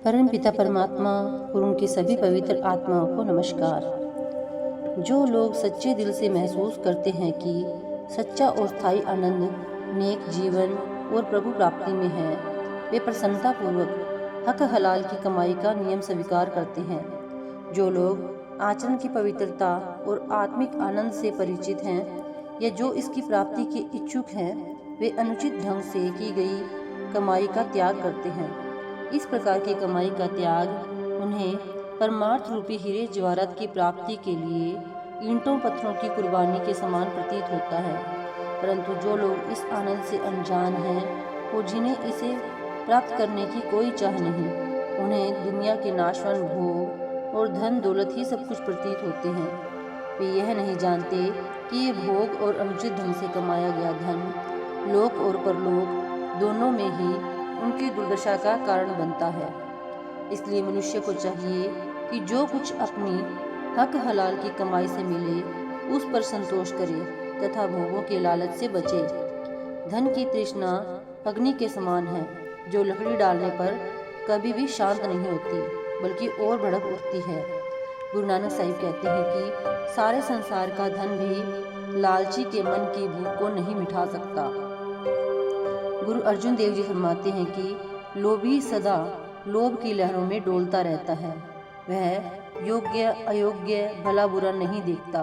परम पिता परमात्मा और उनके सभी पवित्र आत्माओं को नमस्कार। जो लोग सच्चे दिल से महसूस करते हैं कि सच्चा और स्थायी आनंद नेक जीवन और प्रभु प्राप्ति में है, वे प्रसन्नतापूर्वक हक हलाल की कमाई का नियम स्वीकार करते हैं। जो लोग आचरण की पवित्रता और आत्मिक आनंद से परिचित हैं या जो इसकी प्राप्ति के इच्छुक हैं, वे अनुचित ढंग से की गई कमाई का त्याग करते हैं। इस प्रकार की कमाई का त्याग उन्हें परमार्थ रूपी हीरे जवाहरात की प्राप्ति के लिए ईंटों पत्थरों की कुर्बानी के समान प्रतीत होता है। परंतु जो लोग इस आनंद से अनजान हैं और जिन्हें इसे प्राप्त करने की कोई चाह नहीं, उन्हें दुनिया के नाशवान भोग और धन दौलत ही सब कुछ प्रतीत होते हैं। वे यह नहीं जानते कि ये भोग और अनुचित ढंग से कमाया गया धन लोक और परलोक दोनों में ही उनकी दुर्दशा का कारण बनता है। इसलिए मनुष्य को चाहिए कि जो कुछ अपनी हक हलाल की कमाई से मिले उस पर संतोष करे तथा भोगों के लालच से बचे। धन की तृष्णा अग्नि के समान है, जो लकड़ी डालने पर कभी भी शांत नहीं होती बल्कि और भड़क उठती है। गुरु नानक साहिब कहते हैं कि सारे संसार का धन भी लालची के मन की भूख को नहीं मिटा सकता। गुरु अर्जुन देव जी फरमाते हैं कि लोभी सदा लोभ की लहरों में डोलता रहता है। वह योग्य अयोग्य भला बुरा नहीं देखता।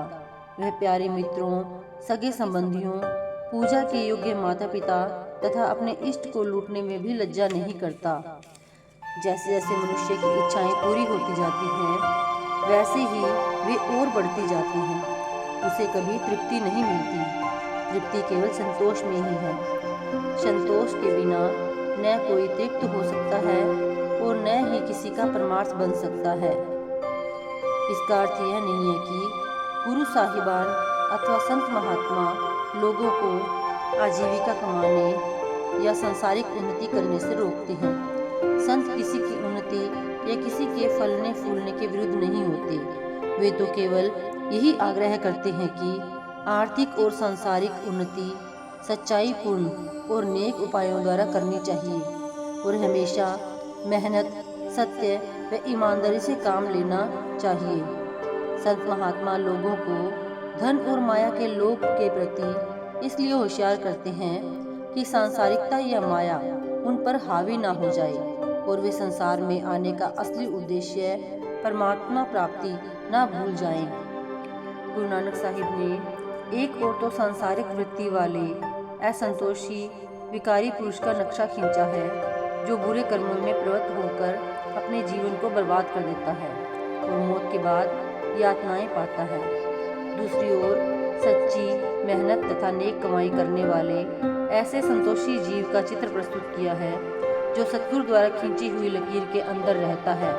वह प्यारे मित्रों, सगे संबंधियों, पूजा के योग्य माता पिता तथा अपने इष्ट को लूटने में भी लज्जा नहीं करता। जैसे जैसे मनुष्य की इच्छाएं पूरी होती जाती हैं, वैसे ही वे और बढ़ती जाती हैं। उसे कभी तृप्ति नहीं मिलती। तृप्ति केवल संतोष में ही है। संतोष के बिना न कोई तृप्त हो सकता है और न ही किसी का परमार्थ बन सकता है। इसका अर्थ यह नहीं है कि गुरु साहिबान अथवा संत महात्मा लोगों को आजीविका कमाने या सांसारिक उन्नति करने से रोकते हैं। संत किसी की उन्नति या किसी के फलने फूलने के विरुद्ध नहीं होते। वे तो केवल यही आग्रह करते हैं कि आर्थिक और सांसारिक उन्नति सच्चाई पूर्ण और नेक उपायों द्वारा करनी चाहिए और हमेशा मेहनत, सत्य व ईमानदारी से काम लेना चाहिए। संत महात्मा लोगों को धन और माया के लोभ के प्रति इसलिए होशियार करते हैं कि सांसारिकता या माया उन पर हावी ना हो जाए और वे संसार में आने का असली उद्देश्य परमात्मा प्राप्ति ना भूल जाएं। गुरु नानक साहिब ने एक और तो सांसारिक वृत्ति वाले असंतोषी विकारी पुरुष का नक्शा खींचा है, जो बुरे कर्मों में प्रवृत्त होकर अपने जीवन को बर्बाद कर देता है और मौत के बाद यातनाएं पाता है। दूसरी ओर सच्ची मेहनत तथा नेक कमाई करने वाले ऐसे संतोषी जीव का चित्र प्रस्तुत किया है, जो सतगुरु द्वारा खींची हुई लकीर के अंदर रहता है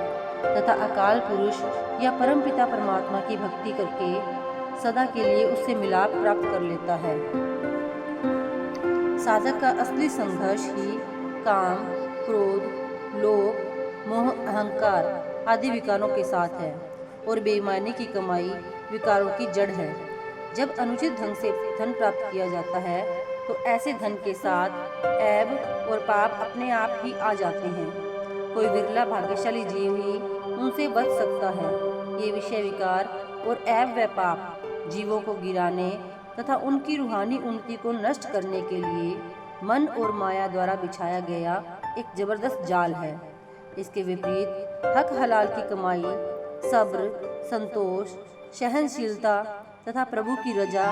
तथा अकाल पुरुष या परम पिता परमात्मा की भक्ति करके सदा के लिए उससे मिलाप प्राप्त कर लेता है। साधक का असली संघर्ष ही काम, क्रोध, लोभ, मोह, अहंकार आदि विकारों के साथ है और बेईमानी की कमाई विकारों की जड़ है। जब अनुचित ढंग से धन प्राप्त किया जाता है तो ऐसे धन के साथ ऐब और पाप अपने आप ही आ जाते हैं। कोई विरला भाग्यशाली जीव ही उनसे बच सकता है। ये विषय विकार और ऐब व पाप जीवों को गिराने तथा उनकी रूहानी उन्नति को नष्ट करने के लिए मन और माया द्वारा बिछाया गया एक जबरदस्त जाल है। इसके विपरीत हक हलाल की कमाई सब्र, संतोष, सहनशीलता तथा प्रभु की रजा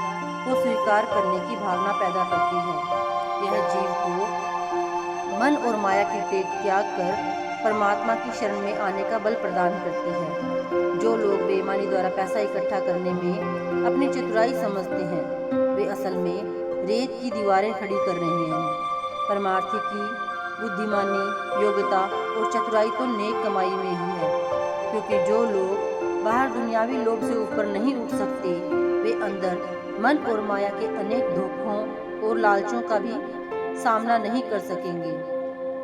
को स्वीकार करने की भावना पैदा करती है। यह जीव को मन और माया की टेक त्याग कर परमात्मा की शरण में आने का बल प्रदान करती है। जो लोग बेईमानी द्वारा पैसा इकट्ठा करने में अपनी चतुराई समझते हैं, वे असल में रेत की दीवारें खड़ी कर रहे हैं। परमार्थी की बुद्धिमानी, योग्यता और चतुराई तो नेक कमाई में ही है, क्योंकि जो लोग बाहर दुनियावी लोभ से ऊपर नहीं उठ सकते, वे अंदर मन और माया के अनेक धोखों और लालचों का भी सामना नहीं कर सकेंगे।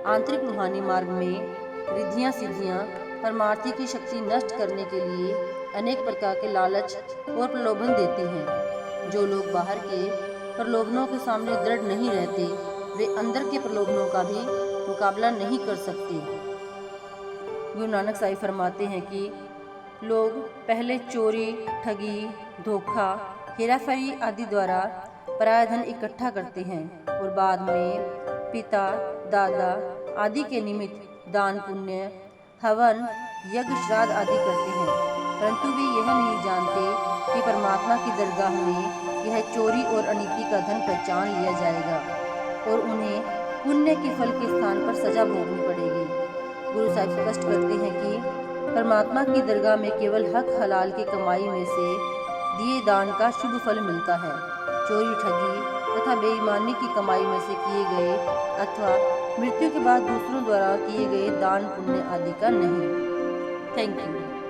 आंतरिक रूहानी मार्ग में रिद्धियां सिद्धियां परमार्थी की शक्ति नष्ट करने के लिए अनेक प्रकार के लालच और प्रलोभन देती हैं। जो लोग बाहर के प्रलोभनों के सामने दृढ़ नहीं रहते, वे अंदर के प्रलोभनों का भी मुकाबला नहीं कर सकते। गुरु नानक साहिब फरमाते हैं कि लोग पहले चोरी, ठगी, धोखा, हेराफेरी आदि द्वारा पराया धन इकट्ठा करते हैं और बाद में पिता, दादा आदि के निमित्त दान पुण्य, हवन, यज्ञ, श्राद्ध आदि करते हैं, परंतु वे यह नहीं जानते कि परमात्मा की दरगाह में यह चोरी और अनीति का धन पहचान लिया जाएगा और उन्हें पुण्य के फल के स्थान पर सजा भोगनी पड़ेगी। गुरु साहिब स्पष्ट करते हैं कि परमात्मा की दरगाह में केवल हक हलाल की कमाई में से दिए दान का शुभ फल मिलता है। चोरी, ठगी तथा बेईमानी की कमाई में से किए गए अथवा मृत्यु के बाद दूसरों द्वारा किए गए दान पुण्य आदि का नहीं। Thank you.